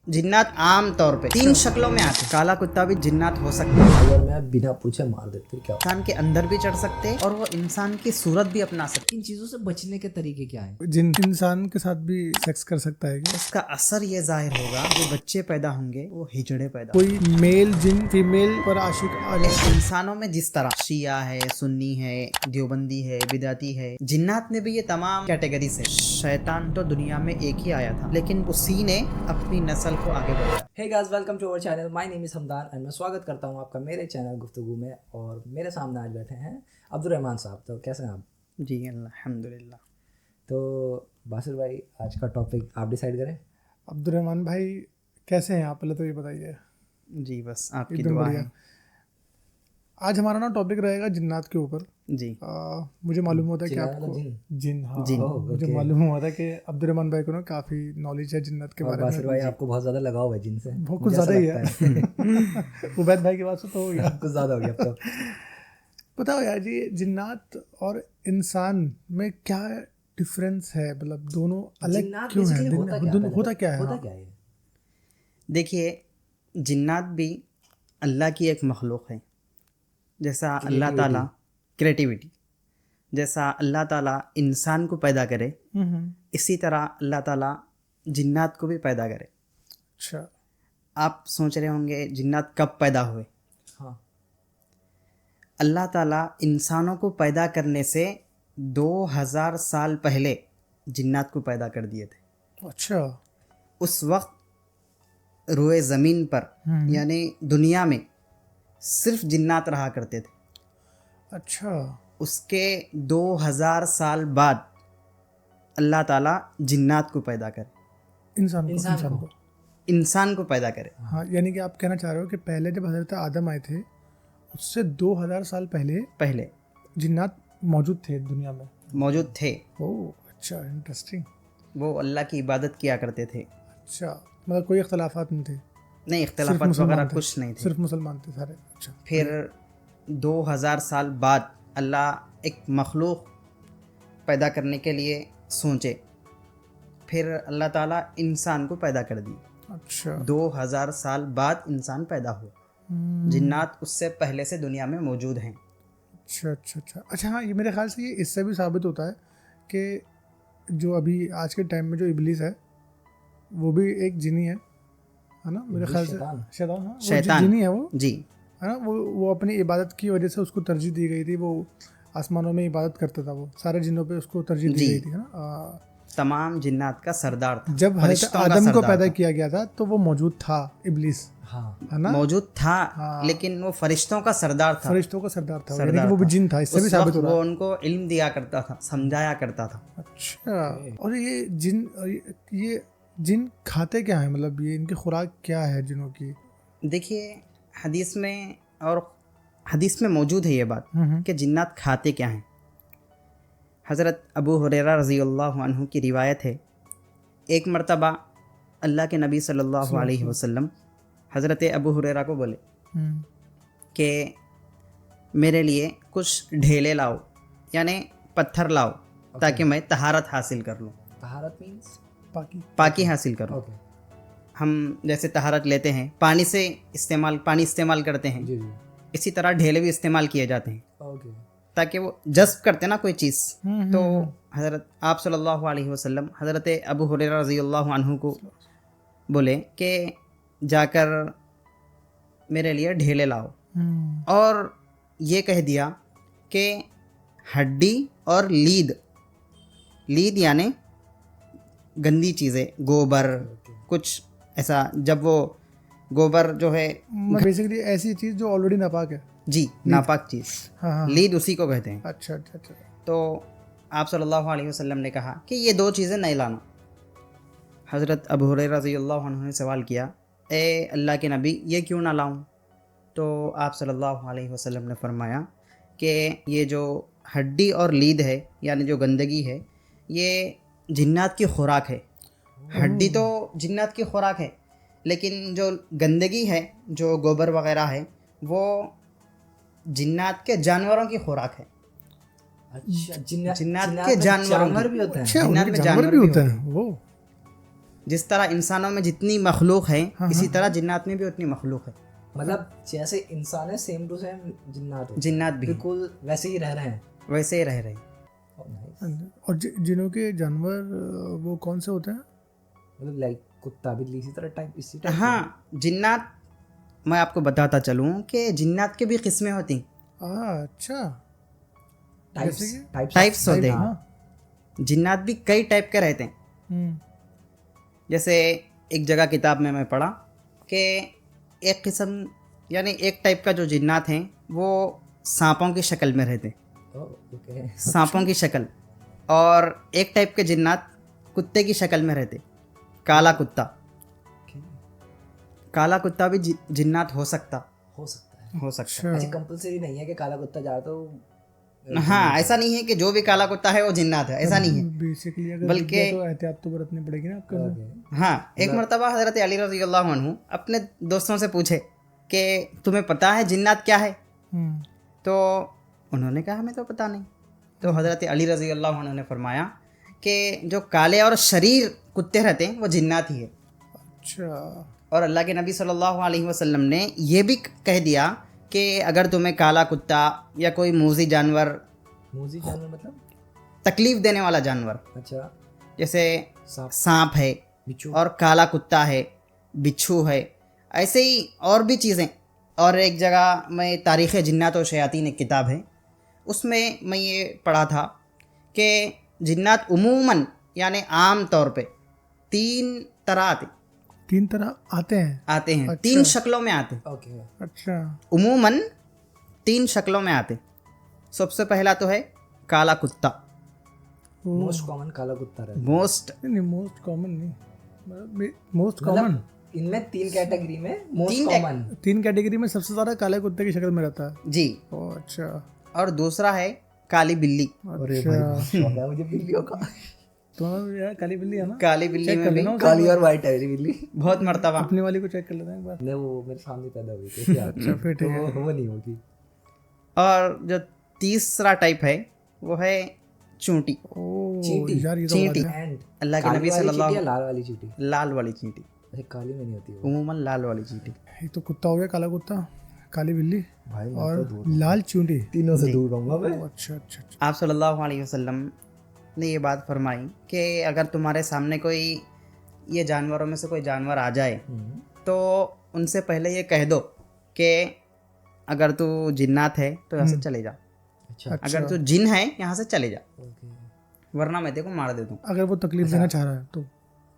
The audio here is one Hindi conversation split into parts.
जिन्नात आम तौर पे 3 शक्लों में आते हैं। काला कुत्ता भी जिन्नात हो सकता है। अगर मैं बिना पूछे मार देते क्या होता? इंसान के अंदर भी चढ़ सकते हैं और वो इंसान की सूरत भी अपना सकते इन चीजों से बचने के तरीके क्या हैं? जिन इंसान के साथ भी सेक्स कर सकता है क्या? हैं। उसका असर ये जाहिर होगा, जो बच्चे पैदा होंगे वो हिजड़े पैदा कोई मेल जिन फीमेल पर आशिक आ जाए? होंगे। इंसानों में जिस तरह शिया है, सुन्नी है, देवबंदी है, बिदाती है, जिन्नात में भी ये तमाम कैटेगरीज है। शैतान तो दुनिया में एक ही आया था, लेकिन उसी ने अपनी नस्ल को आगे बढ़ाया। Hey guys, welcome to our channel. My name is Hamdan and मैं स्वागत करता हूं आपका मेरे चैनल गुफ्तगू में। और मेरे सामने आज बैठे हैं अब्दुर्रहमान साहब। तो कैसे हैं आप? जी अल्हम्दुलिल्लाह। तो बासिर भाई, आज का टॉपिक आप डिसाइड करें। अब्दुर्रहमान भाई कैसे हैं आप? पहले तो ये बताइए। जी बस आपकी एकदम दुआ बढ़िया। है। आज हमारा ना टॉपिक रहेगा जिन्नात के ऊपर। जी मुझे मालूम होता है कि जिन्नात आपको मतलब जिन हाँ जिन। मुझे ओके। मालूम हुआ था कि अब्दुर्रहमान भाई को ना काफ़ी नॉलेज है जिन्नात के और बारे बासिर में। भाई, आपको बहुत ज्यादा लगाव है जिनसे। बहुत कुछ मुझे ऐसा ज़्यादा ही लगता है। उबैद भाई के बाद से तो हो गया। कुछ ज्यादा हो गया अब तो। बताओ यार जी, जिन्नात और इंसान में क्या डिफरेंस है? मतलब दोनों अलग जिन्नात क्यों है? basically होता क्या है? होता क्या है? होता हाँ। क्या है? देखिए, जिन्नात भी अल्लाह की एक मखलूक है। जैसा अल्लाह ताला क्रिएटिविटी, जैसा अल्लाह ताला इंसान को पैदा करे, इसी तरह अल्लाह ताला जिन्नात को भी पैदा करे। अच्छा। आप सोच रहे होंगे जिन्नात कब पैदा हुए? हाँ। अल्लाह ताला इंसानों को पैदा करने से 2000 साल पहले जिन्नात को पैदा कर दिए थे। अच्छा। उस वक्त रोए ज़मीन पर यानी दुनिया में सिर्फ जिन्नात रहा करते थे। अच्छा। उसके 2000 साल बाद अल्लाह ताला जिन्नात को पैदा करे, इंसान को पैदा करे। हाँ, यानी कि आप कहना चाह रहे हो कि पहले जब हज़रत आदम आए थे उससे 2000 साल पहले जिन्नात मौजूद थे दुनिया में, मौजूद थे। ओह अच्छा, इंटरेस्टिंग। वो अल्लाह की इबादत किया करते थे। अच्छा, मतलब कोई इख्तलाफात नहीं थे? नहीं, इख्तलाफात मुसलमान वगैरह थे? कुछ नहीं थे। सिर्फ मुसलमान थे सारे? अच्छा। फिर 2000 साल बाद अल्लाह एक मखलूक पैदा करने के लिए सोचे, फिर अल्लाह ताला इंसान को पैदा कर दी। अच्छा। 2000 साल बाद इंसान पैदा हुआ। जिन्नात उससे पहले से दुनिया में मौजूद हैं। अच्छा अच्छा अच्छा अच्छा। हाँ, ये मेरे ख्याल से ये इससे भी साबित होता है कि जो अभी आज के टाइम में जो इब्लीस है वो भी एक जिनी है ना? मेरे ख्याल से शैतान। शैतान। हाँ, वो शैतान। जिनी है वो, जी है ना? वो अपनी इबादत की वजह से उसको तरजीह दी गई थी। वो आसमानों में इबादत करता था, वो सारे जिन्नों पे उसको तरजीह दी जी। गई थी, है ना? तमाम जिन्नात का सरदार था। जब हज़रत फरिश्तों का आदम को सरदार पैदा था। किया गया था तो वो मौजूद था इब्लीस, हाँ। है ना? मौजूद था, हाँ। लेकिन वो फरिश्तों का सरदार था। फरिश्तों का सरदार था, यानी सरदार कि वो भी था। जिन था। इससे भी उस साबित वक्त हो रहा वो है। उनको इल्म दिया करता था, समझाया करता था। अच्छा। और ये जिन खाते क्या है? मतलब ये इनकी खुराक क्या है जिनों की? देखिए, हदीस में और हदीस में मौजूद है ये बात कि जिन्नात खाते क्या हैं। हज़रत अबू हुरैरा रज़ी अल्लाह अन्हु की रिवायत है, एक मर्तबा अल्लाह के नबी सल्लल्लाहु अलैहि वसल्लम हज़रत अबू हुरैरा को बोले कि मेरे लिए कुछ ढेले लाओ, यानी पत्थर लाओ, ताकि मैं तहारत हासिल कर लूँ, तहारत मीन्स पाकी हासिल करूँ। ओके। हम जैसे तहारत लेते हैं पानी इस्तेमाल करते हैं, जी जी। इसी तरह ढेले भी इस्तेमाल किए जाते हैं ओके। ताकि वो जज्ब करते ना कोई चीज़। तो हज़रत आप सल्लल्लाहु अलैहि वसल्लम हज़रत अबू हुरैरा रज़ी अल्लाह अन्हु को बोले कि जाकर मेरे लिए ढेले लाओ, और ये कह दिया कि हड्डी और लीद यानी गंदी चीज़ें, गोबर, कुछ ऐसा। जब वो गोबर जो है बेसिकली ऐसी चीज़ जो ऑलरेडी नापाक है। जी, नापाक चीज़, हाँ हाँ। लीद उसी को कहते हैं। अच्छा अच्छा अच्छा। तो आप सल्लल्लाहु अलैहि वसल्लम ने कहा कि ये दो चीज़ें नहीं लाना। हज़रत अबू हुरैरा रज़ियल्लाहु अन्हु ने सवाल किया, ए अल्लाह के नबी, ये क्यों ना लाऊं? तो आप सल्लल्लाहु अलैहि वसल्लम ने फरमाया कि ये जो हड्डी और लीद है, यानी जो गंदगी है, ये जिन्नात की खुराक है। हड्डी तो जिन्नात की खुराक है, लेकिन जो गंदगी है, जो गोबर वगैरह है, वो जिन्नात के जानवरों की खुराक है। अच्छा, जिन्नात जिन्नात के में जानवर भी होते हैं। अच्छा, जिन्नात उनके में जानवर भी होते हैं वो? जिस तरह इंसानों में जितनी मखलूक है इसी तरह जिन्नात में भी उतनी मखलूक है। मतलब जैसे इंसान है सेम टू सेम जिन्नात हो, जिन्नात भी बिल्कुल वैसे ही रह रहे हैं। वैसे ही रह रहे हैं। Oh, nice. हाँ जी। और जिनों के जानवर वो कौन से होते हैं? मतलब लाइक कुत्ता बिल्ली इसी तरह टाइप इसी टाइप हाँ, जिन्नात मैं आपको बताता चलूँ कि जिन्नात के भी किस्में होती हैं, अच्छा। टाइप्स जैसे कि? टाइप्स होते हैं। हाँ। जिन्नात भी कई टाइप के रहते हैं। हम्म। जैसे एक जगह किताब में मैं पढ़ा कि एक किस्म यानी एक टाइप का जो जिन्नात हैं वो सांपों की शक्ल में रहते हैं, ओके। सांपों की शक्ल। और एक टाइप के जिन्नात कुत्ते की शक्ल में रहते, काला कुत्ता। काला कुत्ता भी जिन्नात हो सकता हो सकता है। हो सकता अच्छा कंपलसरी नहीं है कि काला कुत्ता जा तो हाँ, ऐसा नहीं है कि जो भी काला कुत्ता है वो जिन्नात है, ऐसा नहीं है। बेसिकली अगर बल्कि- दिख गया तो एहतियात तो बरतनी पड़ेगी ना आपको। हाँ, एक मरतबा हज़रत अली रज़ी अल्लाह अन्हु अपने दोस्तों से पूछे कि तुम्हें पता है जिन्नात क्या है? हम्म। तो उन्होंने कहा हमें तो पता नहीं। तो हज़रत अली रज़ी अल्लाह अन्हु ने फरमाया कि जो काले और शरीर कुत्ते रहते हैं वो जिन्नात ही है। अच्छा। और अल्लाह के नबी सल्लल्लाहु अलैहि वसल्लम ने ये भी कह दिया कि अगर तुम्हें काला कुत्ता या कोई मूज़ी जानवर, मूजी जानवर मतलब तकलीफ़ देने वाला जानवर, अच्छा जैसे सांप सांप है बिच्छू और काला कुत्ता है, बिच्छू है, ऐसे ही और भी चीज़ें। और एक जगह मैं तारीख़ जिन्नात और शयातीन एक किताब है, उसमें मैं ये पढ़ा था कि जिन्नात उमूमन यानी आम तौर पे 3 तरह तीन तरह आते हैं। हैं 3 शक्लों में आते हैं। ओके अच्छा। उमूमन 3 शक्लों में आते हैं। सबसे पहला तो है काला कुत्ता, मोस्ट कॉमन काला कुत्ता रहता है। मोस्ट नहीं, मोस्ट कॉमन नहीं, मोस्ट कॉमन। मतलब इनमें 3 कैटेगरी में मोस्ट तीन कॉमन 3 कैटेगरी में सबसे ज्यादा काले कुत्ते की शक्ल में रहता है। जी। ओ अच्छा। और दूसरा है काली बिल्ली। अरे भाई बहुत शौक है मुझे बिल्लियों का। तो यार काली बिल्ली है ना? काली बिल्ली चेक में कर भी लेना उसे। काली और वाइट है मेरी बिल्ली। बहुत मर्तबा। अपनी वाली को चेक कर लेना एक बार। नहीं वो मेरे सामने पैदा हुई थी क्या? अच्छा फिर ठीक है। तो वो नहीं होगी। और जो तीसरा टाइप है वो है चूंटी, ओ चींटी। यार ये तो चींटी। बता एंड अल्लाह के काली नबी वाली सल्लल्लाहु चींटी या लाल वाली चींटी? लाल वाली चींटी, अरे काली में नहीं होती वो। उमूमन लाल वाली चींटी। है। एक तो कुत्ता हो गया, काला कुत्ता, काली बिल्ली भाई मैं और तो दूर लाल चूंटी। तीनों से दूर रहूंगा मैं। ओ अच्छा अच्छा अच्छा। आप सल्लल्लाहु अलैहि वसल्लम ने ये बात फरमाई कि अगर तुम्हारे सामने कोई ये जानवरों में से कोई जानवर आ जाए तो उनसे पहले ये कह दो कि अगर तू जिन्नात है तो यहाँ से चले जा, अच्छा अगर तू जिन है यहाँ से चले जा, ओके वरना मैं तेरे को मार दे दूँ। अगर वो तकलीफ देना चाह रहा है तो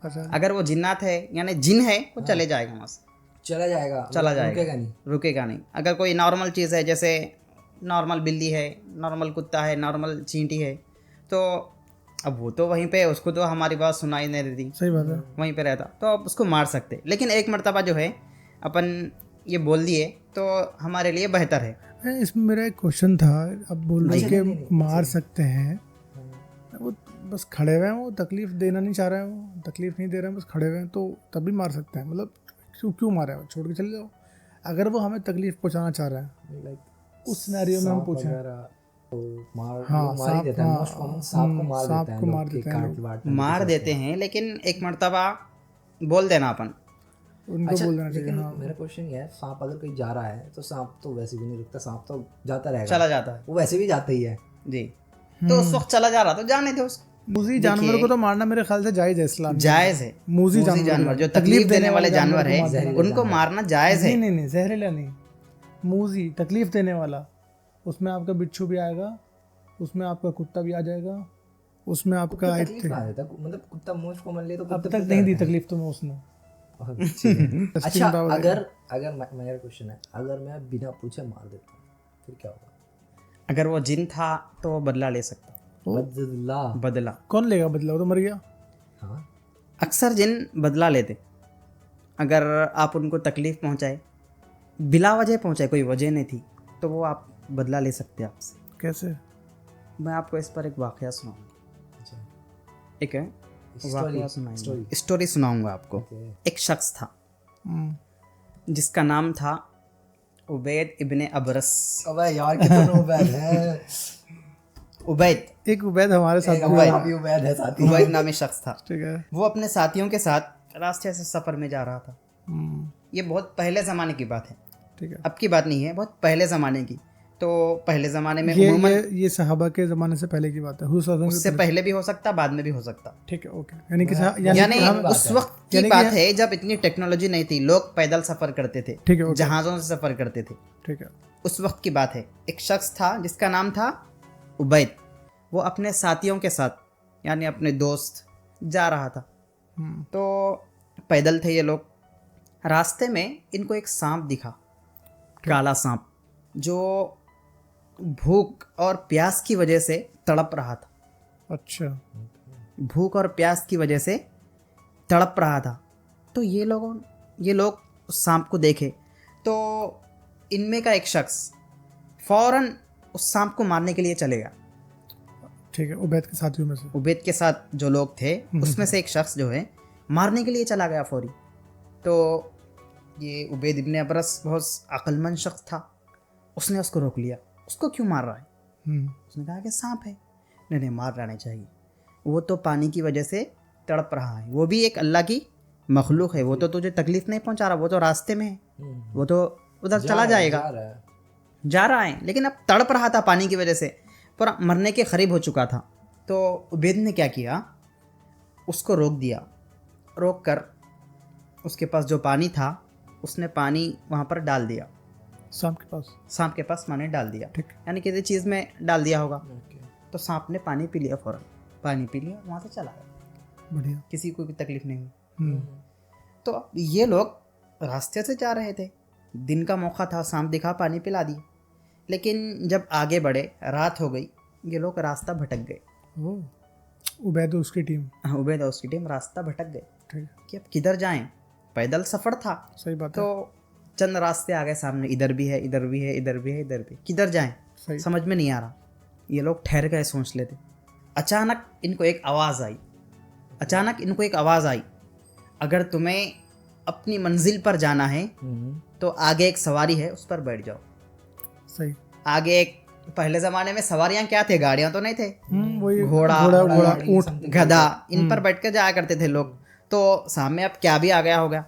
अच्छा। अगर वो जिन्नात है यानी जिन है वो चले जाएगा वहाँ से, चला जाएगा चला मतलब जाएगा, रुकेगा नहीं। रुकेगा नहीं। अगर कोई नॉर्मल चीज़ है जैसे नॉर्मल बिल्ली है, नॉर्मल कुत्ता है, नॉर्मल चींटी है, तो अब वो तो वहीं पे, उसको तो हमारी बात सुनाई नहीं देती, सही बात है। वहीं पे रहता, तो आप उसको मार सकते। लेकिन एक मर्तबा जो है अपन ये बोल दिए तो हमारे लिए बेहतर है। इसमें मेरा एक क्वेश्चन था, अब बोल रहे हैं कि मार सकते हैं, वो बस खड़े हुए हैं, वो तकलीफ देना नहीं चाह रहे हैं, वो तकलीफ नहीं दे रहे हैं, बस खड़े हुए हैं, तो तभी मार सकते हैं। मतलब क्यों क्यों मारे हैं? छोड़ के चले जाओ। अगर वो हमें तकलीफ पहुंचाना चाह रहे हैं लाइक उस सिनेरियो में हम पूछें, तो मार हाँ, वो मार ही देता है। हाँ, मोस्ट कॉमन सांप को मार सांप देते हैं को लोग मार कि देते हैं काट लोग। वाट मार देते हैं, लेकिन एक मर्तबा बोल देना अपन। उनको अच्छा बोल देना चाहिए। लेकिन हाँ मेरा क्वेश्चन ये है, सांप अगर कहीं जा रहा है तो सांप तो वैसे भी नहीं रुकता, सांप तो जाता रहेगा, चला जाता है वो वैसे भी जाता ही है। जी। तो उस वक्त चला जा रहा तो जाने दो उसको, मूजी जानवर को तो मारना मेरे ख्याल से जायज़ है इस्लाम में। जायज़ है। मूजी मूजी जानवर जो तकलीफ देने वाले जानवर को मार है देना। उनको मारना जायज़ है। नहीं नहीं जहरीला नहीं, मूजी तकलीफ देने वाला, उसमें आपका बिच्छू भी आएगा, उसमें आपका कुत्ता भी आ जाएगा, उसमें आपका तकलीफ कहाँ देता? मतलब कुत्ता मोस्ट कॉमन ले तो अब कुत्ते तक नहीं दी तकलीफ तुम्हें उसने। अच्छा अगर अगर मेरा क्वेश्चन है, अगर मैं बिना पूछे मार देता हूँ फिर क्या होगा? अगर वो जिन था तो वो बदला ले सकता, बदला। बदला। कौन लेगा बदला? वो तो मर गया। हाँ अक्सर जिन बदला लेते, अगर आप उनको तकलीफ़ पहुंचाए, बिला वजह पहुंचाए, कोई वजह नहीं थी, तो वो आप बदला ले सकते हैं आपसे। कैसे? मैं आपको इस पर एक वाक़या सुनाऊंगा। अच्छा एक है वाक़या सुनाऊंगा, स्टोरी। स्टोरी सुनाऊंगा आपको। ओके। एक शख्स था हम्म, जिसका नाम था उबैद इब्ने अबरस। अबे यार कितना उबैद है। उबैद एक उबैद हमारे साथ भी हमारा भी उबैद है साथी। उबैद नामी शख्स था। ठीक है। वो अपने साथियों के साथ रास्ते से सफ़र में जा रहा था। हम्म, ये बहुत पहले ज़माने की बात है, ठीक है। अब की बात नहीं है, बहुत पहले ज़माने की। तो पहले ज़माने में ये उमूमन ये सहाबा के ज़माने से पहले की बात है, हुज़ूर सल्लल्लाहु अलैहि उससे वसल्लम पहले भी हो सकता, बाद में भी हो सकता। ठीक है, ओके। यानी कि यानी हम बात उस है। वक्त की यानी कि बात है जब इतनी टेक्नोलॉजी नहीं थी, लोग पैदल सफ़र करते थे, ठीक है, ओके। जहाज़ों से सफ़र करते थे। ठीक है। उस वक्त की बात है। एक शख्स था जिसका नाम था उबैद। वो अपने साथियों के साथ, यानी अपने दोस्त, जा रहा था। हम्म, तो पैदल थे ये लोग। रास्ते में इनको एक सांप दिखा, काला सांप, जो भूख और प्यास की वजह से तड़प रहा था। अच्छा। भूख और प्यास की वजह से तड़प रहा था। तो ये लोग उस सांप को देखे तो इनमें का एक शख्स फौरन उस सांप को मारने के लिए चलेगा। ठीक है, उबैद के साथियों में से। उबैद के साथ जो लोग थे उसमें से एक शख्स जो है मारने के लिए चला गया फौरी। तो ये उबैद इब्ने अबरस बहुत अक्लमंद शख्स था, उसने उसको रोक लिया। उसको क्यों मार रहा है? उसने कहा कि सांप है। नहीं नहीं, मार रहना चाहिए, वो तो पानी की वजह से तड़प रहा है, वो भी एक अल्लाह की मखलूक है, वो तो तुझे तकलीफ नहीं पहुंचा रहा, वो तो रास्ते में है, वो तो उधर चला जाएगा, जा रहा है, लेकिन अब तड़प रहा था पानी की वजह से, पूरा मरने के करीब हो चुका था। तो उबैद ने क्या किया, उसको रोक दिया। रोक कर उसके पास जो पानी था उसने पानी वहाँ पर डाल दिया, सांप के पास पानी डाल दिया, ठीक। यानी किसी चीज़ में डाल दिया होगा। तो सांप ने पानी पी लिया, फ़ौरन पानी पी लिया, वहाँ से चला गया, बढ़िया। किसी को भी तकलीफ नहीं हुई। हम्म, तो अब ये लोग रास्ते से जा रहे थे, दिन का मौका था, सांप दिखा, पानी पिला दिया। लेकिन जब आगे बढ़े, रात हो गई, ये लोग रास्ता भटक गए। ओ, उबैद और उसकी टीम। उबैद और उसकी टीम रास्ता भटक गए ठीक, कि अब किधर जाएं, पैदल सफ़र था। सही बात है। तो चंद रास्ते आ गए सामने, इधर भी है, इधर भी है, इधर भी है, इधर भी, किधर जाएं सही। समझ में नहीं आ रहा। ये लोग ठहर गए, सोच लेते। अचानक इनको एक आवाज़ आई, अगर तुम्हें अपनी मंजिल पर जाना है तो आगे एक सवारी है, उस पर बैठ जाओ। सही। आगे एक, पहले ज़माने में सवारियां क्या थे, गाड़ियां तो नहीं थे, वही घोड़ा, ऊँट। गधा, इन पर बैठ कर जाया करते थे लोग। तो सामने अब क्या भी आ गया होगा,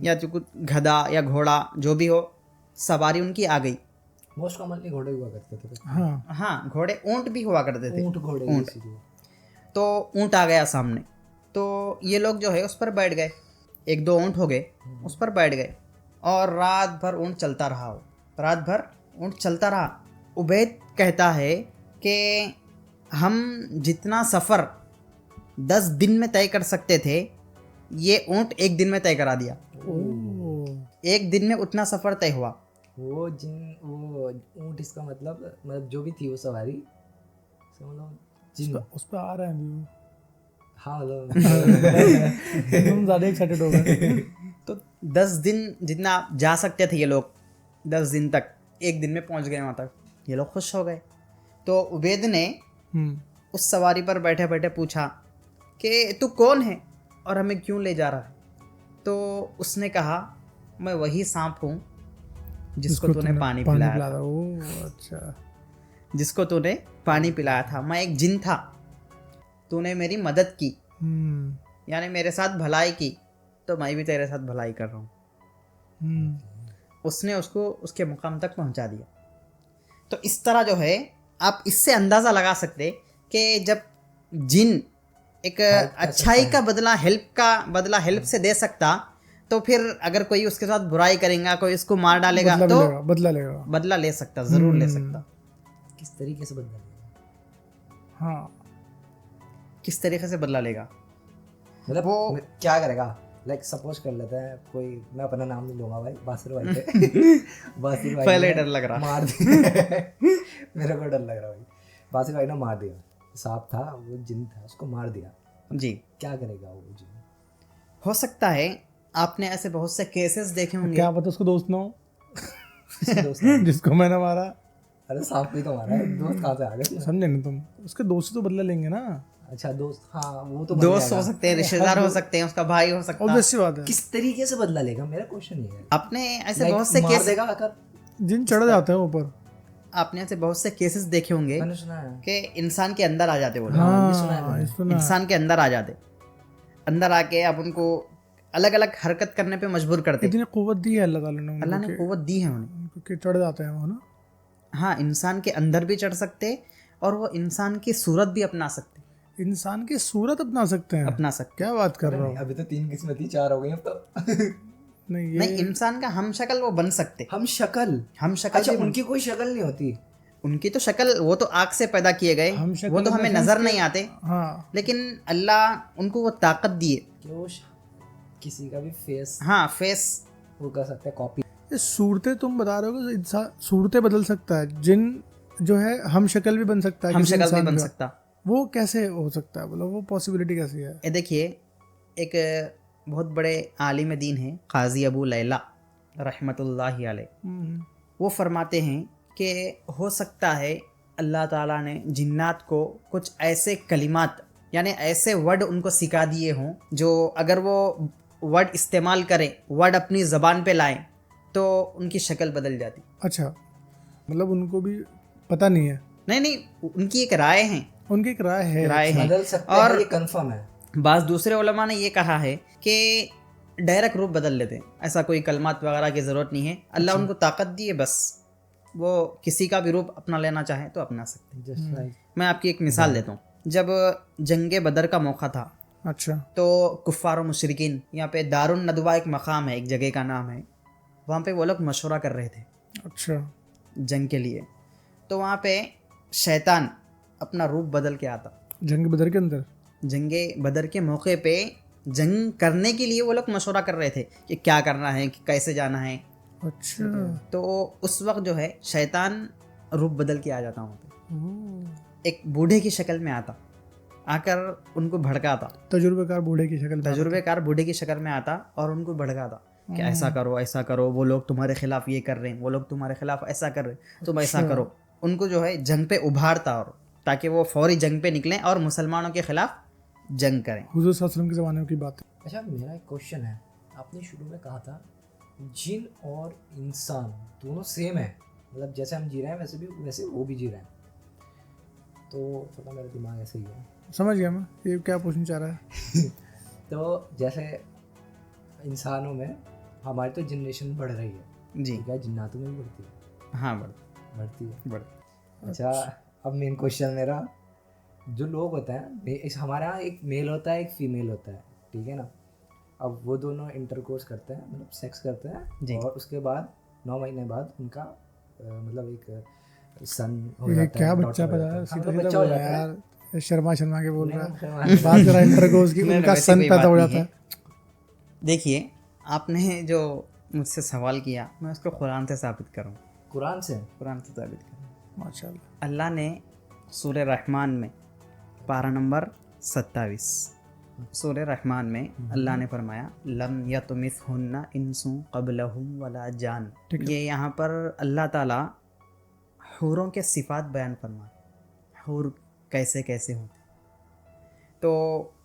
या जो कुछ गधा या घोड़ा जो भी हो, सवारी उनकी आ गई। मोस्ट कॉमनली घोड़े हुआ करते थे। हाँ, घोड़े, ऊंट भी हुआ करते थे। ऊंट घोड़े ऊंट। इसीलिए। तो ऊंट आ गया सामने, तो ये लोग जो है उस पर बैठ गए, एक दो ऊंट हो गए, उस पर बैठ गए, और रात भर ऊंट चलता रहा। उबैद कहता है कि हम जितना सफ़र 10 दिन में तय कर सकते थे, ये ऊंट एक दिन में तय करा दिया। एक दिन में उतना सफ़र तय हुआ। वो ऊंट, इसका मतलब जो भी थी वो सवारी, मतलब जिन, उस पर आ रहे हैं व्यू। हाँ तुम ज़्यादा एक्साइटेड हो गए। तो 10 दिन जितना आप जा सकते थे ये लोग, 10 दिन तक, एक दिन में पहुंच गए वहाँ तक। ये लोग खुश हो गए। तो उबैद ने उस सवारी पर बैठे बैठे पूछा कि तू कौन है और हमें क्यों ले जा रहा है? तो उसने कहा, मैं वही सांप हूँ जिसको तूने पानी पिलाया था। ओह अच्छा। जिसको तूने पानी पिलाया था। मैं एक जिन था, तूने मेरी मदद की, यानी मेरे साथ भलाई की, तो मैं भी तेरे साथ भलाई कर रहा हूँ। उसने उसको उसके मुकाम तक पहुँचा दिया। तो इस तरह जो है, आप इससे अंदाज़ा लगा सकते कि जब जिन एक अच्छाई का बदला, हेल्प से दे सकता, तो फिर अगर कोई उसके साथ बुराई करेगा, कोई उसको मार डालेगा, तो बदला ले सकता, ज़रूर ले सकता। किस तरीके से बदला लेगा? हाँ, किस तरीके से बदला लेगा, मतलब वो क्या करेगा? लाइक सपोज कर लेते हैं कोई, मैं अपना नाम नहीं लूंगा भाई, बासिर भाई थे। बासिर भाई पहले डर लग रहा, मार दिया। मेरे को डर लग रहा भाई। बासिर भाई ने मार दिया, सांप था, वो जिन था, उसको मार दिया जी। क्या करेगा वो जिन? हो सकता है आपने ऐसे बहुत से केसेस देखे होंगे। क्या पता उसको दोस्त ना हो दोस्त जिसको मैंने मारा। अरे सांप भी तो मारा है, दोस्त कहाँ से आ गए? समझे ना तुम, उसके दोस्त से तो बदला लेंगे ना। अच्छा दोस्त, हाँ वो तो दोस्त हो सकते हैं, रिश्तेदार हो सकते हैं, उसका भाई हो सकता है। ऑब्वियस सी बात है। किस तरीके से बदला लेगा, मेरा क्वेश्चन ये है। आपने ऐसे बहुत से केस देगा आकर, जिन चढ़ जाते हैं ऊपर। आपने ऐसे बहुत से केसेस देखे होंगे मैंने सुना है कि इंसान के अंदर आ जाते वो लोग। हाँ, इंसान के अंदर आ जाते, अंदर आके अब उनको अलग अलग हरकत करने पे मजबूर करते। इतनी कुव्वत दी है अल्लाह ताला ने अल्लाह उनको ने कुव्वत दी है उन्हें। उनको कि चढ़ जाते हैं वो ना। हाँ, इंसान के अंदर भी चढ़ सकते और वो इंसान की सूरत भी अपना सकते। इंसान की सूरत अपना सकते हैं? अपना सकते क्या बात कर रहा हो? अभी तो 3 किस्में थी, 4 हो गई अब तो। नहीं ये नहीं, इंसान का हम शक्ल वो बन सकते। हम शक्ल, हम शक्ल अच्छा भी बन- उनकी कोई शक्ल नहीं होती। उनकी तो शक्ल, वो तो आग से पैदा किए गए, हम शक्ल वो तो in the हमें sense नजर कि- नहीं आते, हाँ लेकिन अल्लाह उनको वो ताकत दिए। कि वो किसी का भी फेस हाँ, फेस। वो कर सकते हैं कॉपी। ये सूरतें तुम बता रहे हो कि इंसान सूरतें बदल सकता है, जिन जो है हम शक्ल भी बन सकता है हम किसी शक्ल भी इंसान बन का। सकता। वो कैसे हो सकता है, बोलो वो पॉसिबिलिटी कैसी है? ये देखिए, एक बहुत बड़े आलिम दीन है काजी अबू लैला रहमतुल्लाहि अलैह, वो फरमाते हैं कि हो सकता है अल्लाह ताला ने जिन्नात को कुछ ऐसे कलिमात यानी ऐसे वर्ड उनको सिखा दिए हों जो अगर वो वर्ड इस्तेमाल करें, वर्ड अपनी ज़बान पे लाएं, तो उनकी शक्ल बदल जाती। अच्छा, मतलब उनको भी पता नहीं है, नहीं नहीं, उनकी एक राय है, उनकी एक राय है। राय है। बदल सकते और हैं, ये कंफर्म है। बाज़ दूसरे उलमा ने ये कहा है कि डायरेक्ट रूप बदल लेते हैं, ऐसा कोई कलमात वगैरह की ज़रूरत नहीं है। अल्लाह उनको ताकत दिए, बस वो किसी का भी रूप अपना लेना चाहे तो अपना सकते हैं। जस्ट लाइक मैं आपकी एक मिसाल देता हूँ। जब जंग बदर का मौका था अच्छा, तो कुफ़ार और मुशरिकीन, यहाँ पे दारुन नदवा एक मकाम है, एक जगह का नाम है, वहाँ पे वो लोग मशवरा कर रहे थे अच्छा, जंग के लिए। तो वहाँ पे शैतान अपना रूप बदल के आता। जंग बदर के अंदर? जंगे बदर के मौके पे जंग करने के लिए वो लोग मशवरा कर रहे थे कि क्या करना है, कि कैसे जाना है। अच्छा, तो उस वक्त जो है शैतान रूप बदल के आ जाता वहाँ पे, ओह, एक बूढ़े की शक्ल में आता, आकर उनको भड़काता। तजुर्बेकार बूढ़े की शक्ल में तजुर्बेकार बूढ़े की शक्ल में आता और उनको भड़काता कि ऐसा करो, ऐसा करो, वो लोग तुम्हारे खिलाफ ये कर रहे हैं, वो लोग तुम्हारे खिलाफ ऐसा कर रहे हैं, तुम ऐसा करो। उनको जो है जंग पे उभारता, और ताकि वो फौरी जंग पे निकलें और मुसलमानों के खिलाफ जंग करें। हुजूर सल्लल्लाहु अलैहि वसल्लम के ज़माने की बात है। अच्छा, मेरा एक क्वेश्चन है। आपने शुरू में कहा था जिन और इंसान दोनों सेम है, मतलब जैसे हम जी रहे हैं वैसे वो भी जी रहे हैं, तो थोड़ा मेरा दिमाग ऐसे ही है। समझ गया मैं, ये क्या पूछना चाह रहा है। तो जैसे इंसानों में हमारी तो जनरेशन बढ़ रही है, जी ठीक है, जिन्नातों में भी बढ़ती है, हाँ, बढ़ती है। बढ़ अच्छा, अब मेन क्वेश्चन मेरा, जो लोग होते हैं हमारे यहाँ एक मेल होता है, एक फीमेल होता है, ठीक है ना। अब वो दोनों इंटरकोर्स करते हैं, मतलब सेक्स करते जी। हैं, और उसके बाद 9 महीने बाद उनका मतलब एक सन हो ये जाता क्या है, बच्चा daughter हो पता है, जाता है। सीधा हाँ, तो सीधा बच्चा हो बोला जाता है। यार, शर्मा शर्मा के बोल रहा है। नहीं, बात करा इंटरकोर्स की, नहीं, उनका वैसी सन कोई पैदा बात हो नहीं जाता है। देखिए, आपने जो मुझसे सवाल किया, मैं उसको कुरान से साबित करूँ। कुरान से कुरान से साबित करूँ। माशाल्लाह। अल्लाह ने सूरह रहमान में पारा नंबर 27, सूरह रहमान में अल्लाह ने फरमाया लम यतमिसहुन्ना इंसुन क़ब्लहुम वला जान। ये यहाँ पर अल्लाह ताला हूरों के सिफ़ात बयान फरमा, हूर कैसे कैसे होते। तो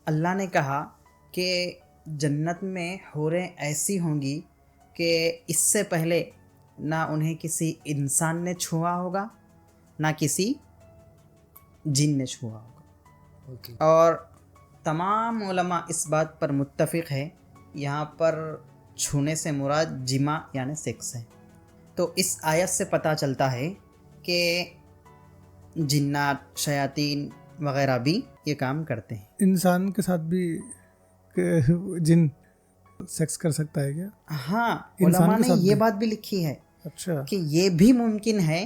अल्लाह ने कहा कि जन्नत में हूरें ऐसी होंगी कि इससे पहले ना उन्हें किसी इंसान ने छुआ होगा, ना किसी जिन ने छुआ होगा। ओके। और तमाम उलमा इस बात पर मुत्तफ़िक़ है, यहाँ पर छूने से मुराद जिमा यानी सेक्स है। तो इस आयत से पता चलता है कि जिन्नात, शयातीन वग़ैरह भी ये काम करते हैं। इंसान के साथ भी जिन सेक्स कर सकता है क्या? हाँ, इंसान उलमा के ने साथ ये भी? बात भी लिखी है अच्छा, कि ये भी मुमकिन है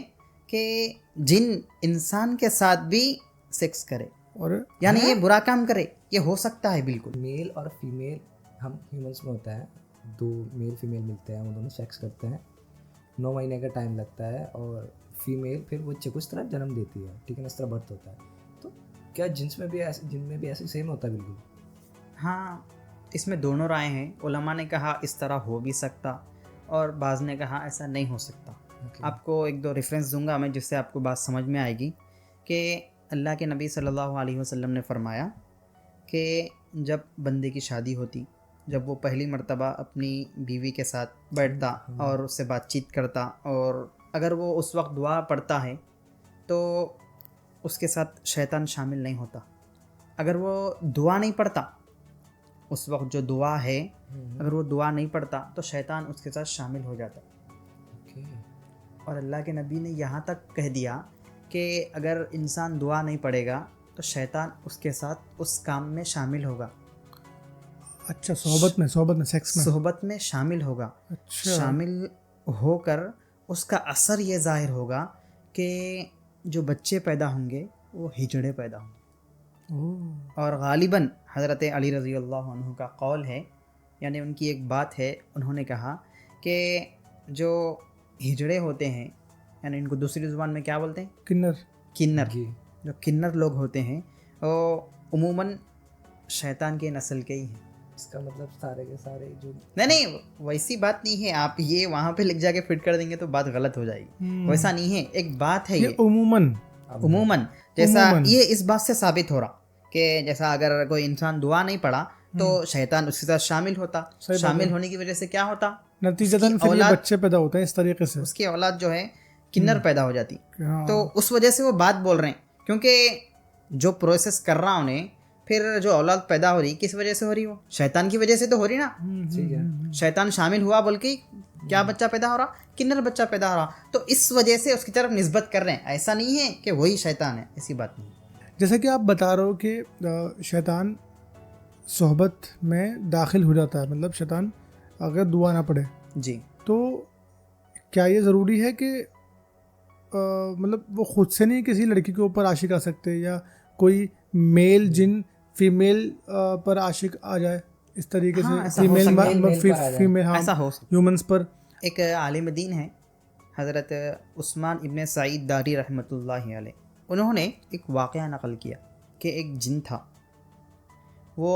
कि जिन इंसान के साथ भी सेक्स करे, और यानी ये बुरा काम करे, ये हो सकता है बिल्कुल। मेल और फीमेल हम ह्यूमंस में होता है, 2 मेल फीमेल मिलते हैं, वो दोनों सेक्स करते हैं, 9 महीने का टाइम लगता है, और फीमेल फिर बच्चे को इस तरह जन्म देती है, ठीक है ना, इस तरह बर्थ होता है। तो क्या जिन्स में भी ऐसे, जिन में भी ऐसे सेम होता है बिल्कुल? हाँ, इसमें दोनों राय हैं। उलमा ने कहा इस तरह हो भी सकता, और बाज़ ने कहा ऐसा नहीं हो सकता। आपको 1-2 रेफरेंस दूंगा मैं, जिससे आपको बात समझ में आएगी कि अल्लाह के नबी सल्लल्लाहु अलैहि वसल्लम ने फरमाया कि जब बंदे की शादी होती, जब वो पहली मर्तबा अपनी बीवी के साथ बैठता और उससे बातचीत करता, और अगर वो उस वक्त दुआ पढ़ता है तो उसके साथ शैतान शामिल नहीं होता। अगर वो दुआ नहीं पढ़ता, उस वक्त जो दुआ है, अगर वो दुआ नहीं पढ़ता तो शैतान उसके साथ शामिल हो जाता। ओके। और अल्लाह के नबी ने यहाँ तक कह दिया कि अगर इंसान दुआ नहीं पढ़ेगा तो शैतान उसके साथ उस काम में शामिल होगा, अच्छा, सोहबत में सेक्स में। सोहबत में शामिल होगा। अच्छा। शामिल होकर उसका असर ये ज़ाहिर होगा कि जो बच्चे पैदा होंगे वो हिजड़े पैदा होंगे। ओह। और गालिबन हज़रत अली रज़ी अल्लाह अन्हु का कौल है, यानी उनकी एक बात है, उन्होंने कहा कि जो हिजड़े होते हैं, यानी इनको दूसरी ज़ुबान में क्या बोलते हैं, किन्नर। किन्नर, जी। जो किन्नर लोग होते हैं वो उमूमन शैतान के नस्ल के ही हैं। इसका मतलब सारे के सारे जो नहीं, वैसी बात नहीं है, आप ये वहाँ पे लिख जाके फिट कर देंगे तो बात गलत हो जाएगी। वैसा नहीं है, एक बात है ये ये उमूमन उमूमन, जैसा उमूमन। ये इस बात से साबित हो रहा कि जैसा अगर कोई इंसान दुआ नहीं पढ़ा तो शैतान उसके साथ शामिल होता। सही बात शामिल है। होने की वजह से क्या होता, नतीजतन उसकी फिर ये औलाद- बच्चे पैदा होते हैं इस तरीके से। उसकी औलाद जो है किन्नर पैदा हो जाती। हाँ। तो उस वजह से वो बात बोल रहे हैं, क्योंकि जो प्रोसेस कर रहा उन्हें, फिर जो औलाद पैदा हो रही किस वजह से हो रही, वो शैतान की वजह से तो हो रही ना। ठीक है। शैतान शामिल हुआ बल्कि क्या बच्चा पैदा हो रहा, किन्नर बच्चा पैदा हो रहा, तो इस वजह से उसकी तरफ निस्बत कर रहे हैं। ऐसा नहीं है कि वही शैतान है, ऐसी बात नहीं। जैसा कि आप बता रहे हो कि शैतान सोहबत में दाखिल हो जाता है, मतलब शैतान अगर दुआ ना पढ़े, जी, तो क्या ये ज़रूरी है कि मतलब वो खुद से नहीं किसी लड़की के ऊपर आशिक आ सकते, या कोई मेल जिन फीमेल पर आशिक आ जाए इस तरीके हाँ, से, ऐसा हो फीमेल सकता है। मेल पर आ जाए। फीमेल, हाँ, ऐसा हो सकता ह्यूमंस पर। एक आलिम दीन है हज़रत उस्मान इब्न सईद दारी रहमतुल्लाहि अलैह, उन्होंने एक वाक़या नकल किया कि एक जिन था, वो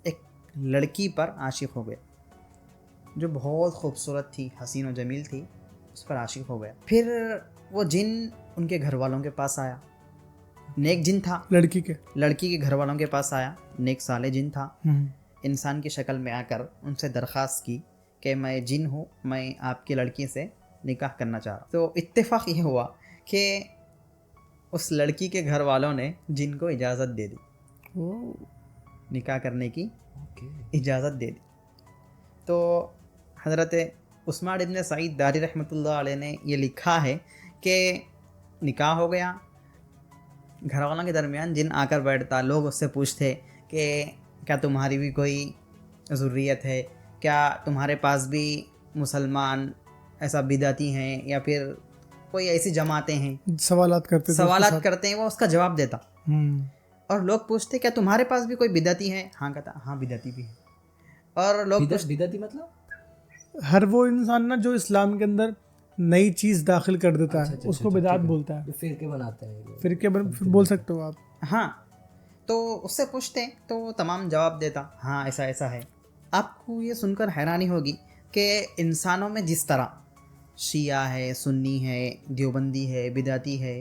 एक लड़की पर आशिक हो गया जो बहुत खूबसूरत थी, हसीन और जमील थी, उस पर आशिक हो गया। फिर वो जिन उनके घर वालों के पास आया, नेक जिन था, लड़की के। लड़की के घर वालों के पास आया, नेक साले जिन था, इंसान की शक्ल में आकर उनसे दरख्वास्त की कि मैं जिन हूँ, मैं आपकी लड़की से निकाह करना चाह रहा हूँ। तो इत्तेफाक ये हुआ कि उस लड़की के घर वालों ने जिन को इजाज़त दे दी, निकाह करने की ओके। इजाज़त दे दी। तो हज़रत उस्मान इब्न सईद दारी रहमतुल्लाह अलैह ने ये लिखा है कि निकाह हो गया, घर वालों के दरमियान जिन आकर बैठता, लोग उससे पूछते कि क्या तुम्हारी भी कोई ज़ुर्रियत है, क्या तुम्हारे पास भी मुसलमान ऐसा बिदाती हैं, या फिर कोई ऐसी जमातें हैं, सवालात करते थे उसके सवालात साथ। करते हैं, वो उसका जवाब देता। और लोग पूछते क्या तुम्हारे पास भी कोई बिदाती है, हाँ कहता हाँ बिदाती भी है। और लोग बिदअती मतलब हर वो इंसान ना जो इस्लाम के अंदर नई चीज़ दाखिल कर देता है, अच्छा, उसको बिदात बोलता है। जो फिरके बनाते हैं ये लोग। फिर क्या बोल सकते हो आप? हाँ, तो उससे पूछते हैं तो वो तमाम जवाब देता, हाँ ऐसा ऐसा है। आपको ये सुनकर हैरानी होगी कि इंसानों में जिस तरह शिया है, सुन्नी है, देवबंदी है, बिदाती है,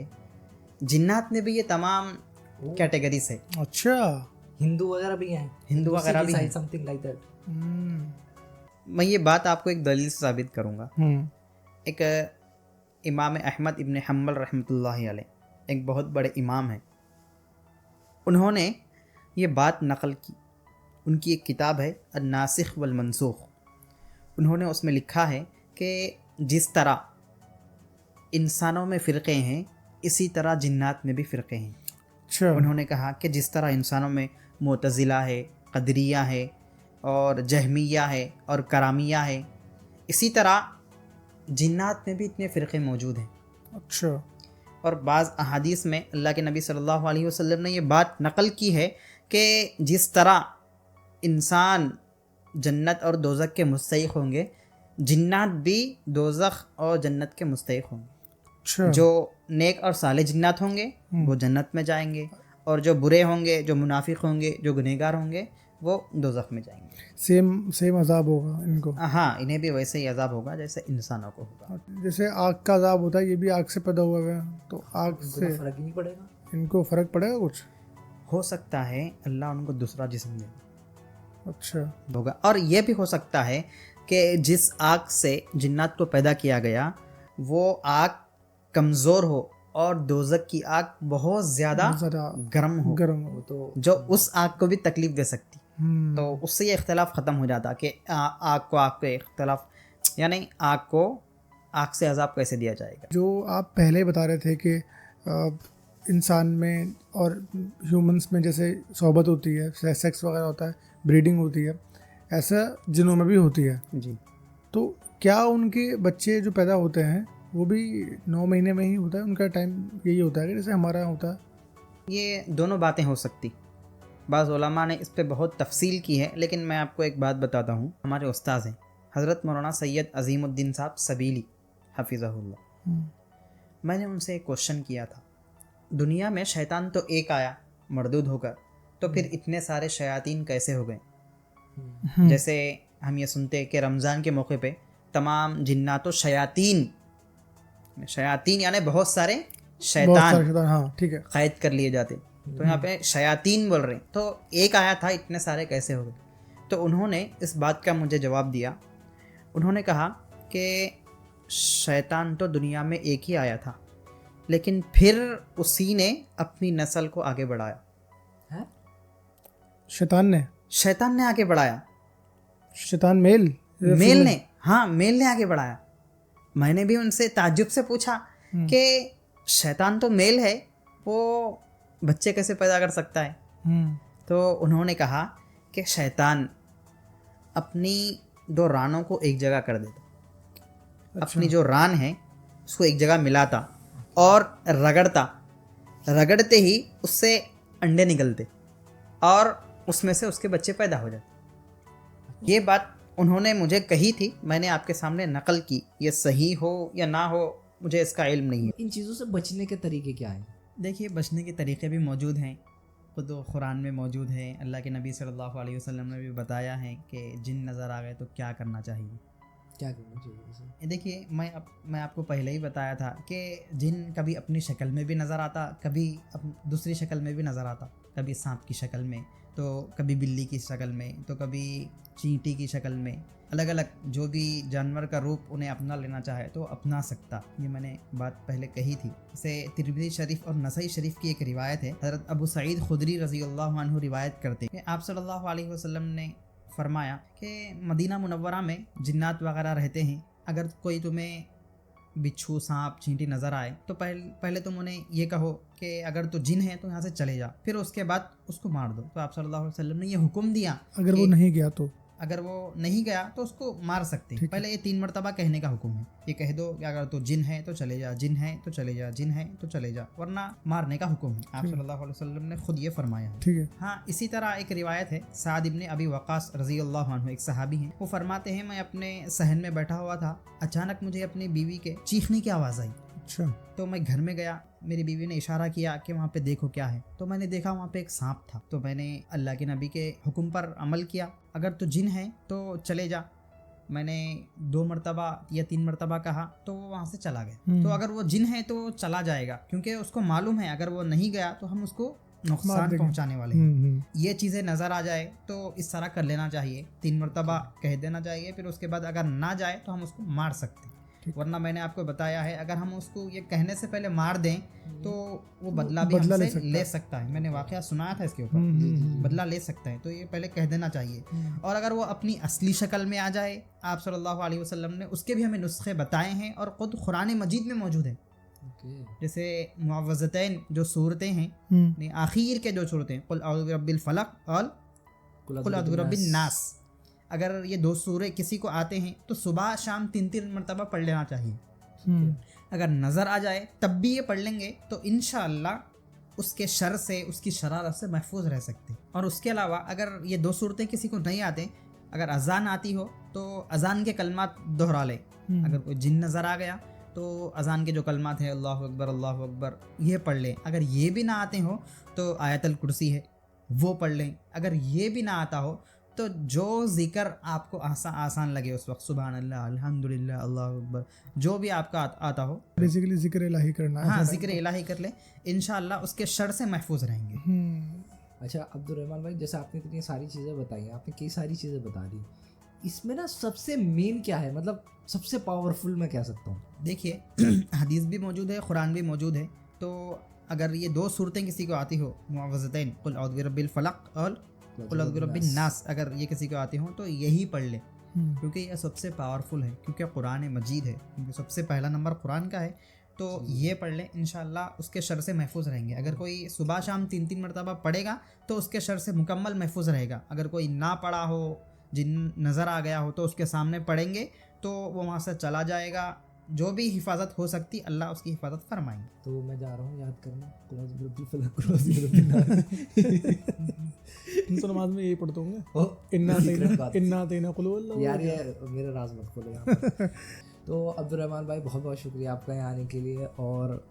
जिन्नात में भी ये तमाम कैटेगरीज है। अच्छा। हिंदू वगैरह भी हैं, हिंदू वगैरह भी हैं। Something like that. मैं ये बात आपको एक दलील से साबित करूँगा। एक इमाम अहमद इब्न हम्बल रहमतुल्लाहि अलैह, एक बहुत बड़े इमाम हैं, उन्होंने ये बात नकल की। उनकी एक किताब है अन्नासिख वल मनसूख। उन्होंने उसमें लिखा है कि जिस तरह इंसानों में फ़िरक़े हैं, इसी तरह जिन्नात में भी फ़िरक़े हैं। अच्छा। उन्होंने कहा कि जिस तरह इंसानों में मुतज़िला है, क़दरिया है, और जहमिया है, और करामिया है, इसी तरह जिन्नात में भी इतने फ़िरक़े मौजूद हैं। अच्छा। और बाज़ अहादीस में अल्लाह के नबी सल्लल्लाहु अलैहि वसल्लम ने ये बात नकल की है कि जिस तरह इंसान जन्नत और दोज़ख के मुस्तहिक़ होंगे, जिन्नात भी दोज़ख और जन्नत के मुस्तहिक़ होंगे। अच्छा। जो नेक और साले जिन्नात होंगे वो जन्नत में जाएंगे, और जो बुरे होंगे, जो मुनाफिक होंगे, जो गुनहगार होंगे, वो दोज़ख में जाएंगे। सेम अजाब होगा इनको। हाँ, इन्हें भी वैसे ही अजाब होगा जैसे इंसानों को होगा। जैसे आग का अजाब होता है, ये भी आग से पैदा हुआ है, तो आग से फर्क ही नहीं पड़ेगा। इनको फ़र्क पड़ेगा कुछ? हो सकता है अल्लाह उनको दूसरा जिस्म दे अच्छा। होगा। और ये भी हो सकता है कि जिस आग से जिन्नात को पैदा किया गया, वो आग कमज़ोर हो और दोज़ख की आग बहुत ज़्यादा गर्म हो, गर्म हो। वो तो जो उस आग को भी तकलीफ़ दे सकती। तो उससे ये इख्तलाफ ख़त्म हो जाता कि आग को आग के इख्तलाफ, यानी आग को आग से अजाब कैसे दिया जाएगा। जो आप पहले बता रहे थे कि इंसान में और ह्यूमंस में जैसे सोहबत होती है, सेक्स वगैरह होता है, ब्रीडिंग होती है, ऐसा जिनों में भी होती है। जी। तो क्या उनके बच्चे जो पैदा होते हैं वो भी 9 महीने में ही होता है? उनका टाइम यही होता है कि जैसे हमारा होता है? ये दोनों बातें हो सकती। बाज़ उलमा ने इस पे बहुत तफसील की है, लेकिन मैं आपको एक बात बताता हूँ। हमारे उस्ताद हैं हज़रत मौलाना सैयद अज़ीमुद्दीन साहब सबीली हफ़िज़हुल्लाह। मैंने उनसे एक क्वेश्चन किया था, दुनिया में शैतान तो एक आया मरदूद होकर, तो फिर इतने सारे शयातीन कैसे हो गए? जैसे हम ये सुनते हैं कि रमज़ान के मौके पे तमाम जिन्नातो शयातीन यानी बहुत सारे शैतान हाँ ठीक है, कैद कर लिए जाते। तो यहाँ पे शयातीन बोल रहे हैं, तो एक आया था इतने सारे कैसे हो गए? तो उन्होंने इस बात का मुझे जवाब दिया। उन्होंने कहा कि शैतान तो दुनिया में एक ही आया था, लेकिन फिर उसी ने अपनी नस्ल को आगे बढ़ाया। है? शैतान ने आगे बढ़ाया। शैतान मेल ने, हाँ मेल ने आगे बढ़ाया। मैंने भी उनसे ताज्जुब से पूछा कि शैतान तो मेल है, वो बच्चे कैसे पैदा कर सकता है? तो उन्होंने कहा कि शैतान अपनी 2 रानों को एक जगह कर देता। अपनी जो रान है उसको एक जगह मिलाता और रगड़ते ही उससे अंडे निकलते और उसमें से उसके बच्चे पैदा हो जाते। ये बात उन्होंने मुझे कही थी, मैंने आपके सामने नकल की। ये सही हो या ना हो मुझे इसका इल्म नहीं है। इन चीज़ों से बचने के तरीके क्या हैं? देखिए, बचने के तरीके भी मौजूद हैं, खुद कुरान में मौजूद है। अल्लाह के नबी सल्लल्लाहु अलैहि वसल्लम ने भी बताया है कि जिन नज़र आ गए तो क्या करना चाहिए। क्या करना चाहिए? देखिए, मैं आपको पहले ही बताया था कि जिन कभी अपनी शक्ल में भी नज़र आता, कभी दूसरी शक्ल में भी नज़र आता, कभी सांप की शक्ल में, तो कभी बिल्ली की शक्ल में, तो कभी चींटी की शक्ल में। अलग अलग जो भी जानवर का रूप उन्हें अपना लेना चाहे तो अपना सकता। ये मैंने बात पहले कही थी। इसे तिरमिज़ी शरीफ और नसई शरीफ की एक रिवायत है। हज़रत अबू सईद खुदरी रज़ियल्लाहु अन्हु रिवायत करते हैं कि आप सल्लल्लाहु अलैहि वसल्लम ने फरमाया कि मदीना मुनव्वरा में जिन्नात वगैरह रहते हैं। अगर कोई तुम्हें बिच्छू, सांप, चींटी नज़र आए तो पहले तुम उन्हें ये कहो कि अगर तो जिन है तो यहाँ से चले जा, फिर उसके बाद उसको मार दो। तो आप सल्लल्लाहु अलैहि वसल्लम ने ये हुक्म दिया। अगर वो नहीं गया तो उसको मार सकते हैं। पहले ये 3 मरतबा कहने का हुक्म है। ये कह दो कि अगर तो जिन है तो चले जा, जिन है तो चले जा, जिन है तो चले जा, वरना मारने का हुक्म है। आप सल्लल्लाहु अलैहि वसल्लम ने खुद ये फरमाया है। ठीक है। हाँ, इसी तरह एक रिवायत है, साद इब्ने अबी वक़ास रज़ियल्लाहु अन्हु एक सहाबी हैं, वो फरमाते हैं मैं अपने सहन में बैठा हुआ था, अचानक मुझे अपनी बीवी के चीखने की आवाज़ आई। अच्छा। तो मैं घर में गया, मेरी बीवी ने इशारा किया कि वहाँ पे देखो क्या है। तो मैंने देखा वहाँ पे एक सांप था। तो मैंने अल्लाह के नबी के हुक्म पर अमल किया, अगर तो जिन है तो चले जा। मैंने 2 मरतबा या 3 मरतबा कहा तो वो वहाँ से चला गया। तो अगर वो जिन है तो चला जाएगा, क्योंकि उसको मालूम है अगर वो नहीं गया तो हम उसको नुकसान पहुँचाने वाले हैं। ये चीज़ें नज़र आ जाए तो इस तरह कर लेना चाहिए, 3 मरतबा कह देना चाहिए, फिर उसके बाद अगर ना जाए तो हम उसको मार सकते हैं। वरना मैंने आपको बताया है, अगर हम उसको ये कहने से पहले मार दें तो वो बदला भी हमसे ले सकता है। मैंने वाकया सुनाया था इसके ऊपर, बदला ले सकता है, तो ये पहले कह देना चाहिए। और अगर वो अपनी असली शक्ल में आ जाए, आप सल्लल्लाहु अलैहि वसल्लम ने उसके भी हमें नुस्खे बताए हैं और ख़ुद कुरान मजीद में मौजूद है। जैसे मुअव्वज़तैन जो सूरतें हैं, आखिर के जो सूरतें हैं, कुल औज़ु बिरब्बिल फलक और कुल औज़ु बिरब्बिन नास, अगर ये 2 सूरे किसी को आते हैं तो सुबह शाम 3-3 मरतबा पढ़ लेना चाहिए। अगर नज़र आ जाए तब भी ये पढ़ लेंगे तो इंशाअल्लाह उसके शर से, उसकी शरारत से महफूज रह सकते हैं। और उसके अलावा अगर ये 2 सूरतें किसी को नहीं आते, अगर अजान आती हो तो अजान के कलमात दोहरा ले। अगर कोई जिन नज़र आ गया तो अजान के जो कलमात हैं अल्लाहु अकबर ये पढ़ लें। अगर ये भी ना आते हो तो आयतल कुर्सी है वो पढ़ लें। अगर ये भी ना आता हो तो जो ज़िक्र आपको आसान लगे उस वक्त, सुभान अल्लाह, अल्हम्दुलिल्लाह, अल्लाहु अकबर, जो भी आपका आता हो, बेसिकली ज़िक्र इलाही करना है। हाँ, ज़िक्र इलाही कर ले, इंशाअल्लाह उसके शर से महफूज रहेंगे। अच्छा अब्दुर्रहमान भाई, जैसे आपने इतनी सारी चीज़ें बताई, आपने कई सारी चीज़ें बता दी, इसमें ना सबसे मेन क्या है, मतलब सबसे पावरफुल मैं कह सकता हूँ? देखिए, हदीस भी मौजूद है, कुरान भी मौजूद है। तो अगर ये 2 सूरतें किसी को आती हो, मुअव्वज़तैन, कुल औज़ु बिरब्बिल फलक और कुल अऊज़ु बिरब्बिन नास, अगर ये किसी को आती हो तो यही पढ़ ले, क्योंकि यह सबसे पावरफुल है, क्योंकि कुरान मजीद है, क्योंकि सबसे पहला नंबर कुरान का है। तो ये पढ़ ले, इंशाल्लाह उसके शर से महफूज रहेंगे। अगर कोई सुबह शाम 3-3 मरतबा पढ़ेगा तो उसके शर से मुकम्मल महफूज रहेगा। अगर कोई ना पढ़ा हो, जिन नज़र आ गया हो, तो उसके सामने पढ़ेंगे तो वो वहाँ से चला जाएगा। जो भी हिफाजत हो सकती अल्लाह उसकी हिफाजत फरमाएंगे। तो मैं जा रहा हूँ याद करना कुल अऊज़ु बिरब्बिल फलक, कुल अऊज़ु बिरब्बिन नास। तुम तो नमाज में यही पढ़ते होंगे, ओह, इन्ना सीक्रेट बात। तेना कुल हुवल्लाहु यार ये मेरा राज मत खोलो यहाँ पर। तो अब्दुर्रहमान भाई बहुत बहुत शुक्रिया आपका यहाँ आने के लिए, और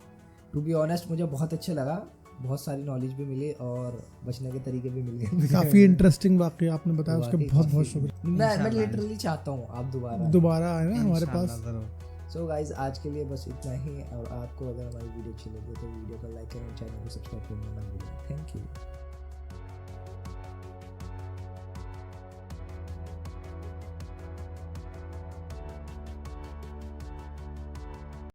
टू बी ऑनेस्ट मुझे बहुत अच्छा लगा, बहुत सारी नॉलेज भी मिली और बचने के तरीके भी मिल गए। काफ़ी इंटरेस्टिंग वाकई आपने बताया, उसके बहुत बहुत शुक्रिया। मैं लिटरली चाहता हूँ आप दोबारा आए ना हमारे पास। सो गाइज आज के लिए बस इतना ही, और आपको अगर हमारी वीडियो अच्छी लगी तो वीडियो को लाइक करें, चैनल को सब्सक्राइब करना ना भूलें। Thank you.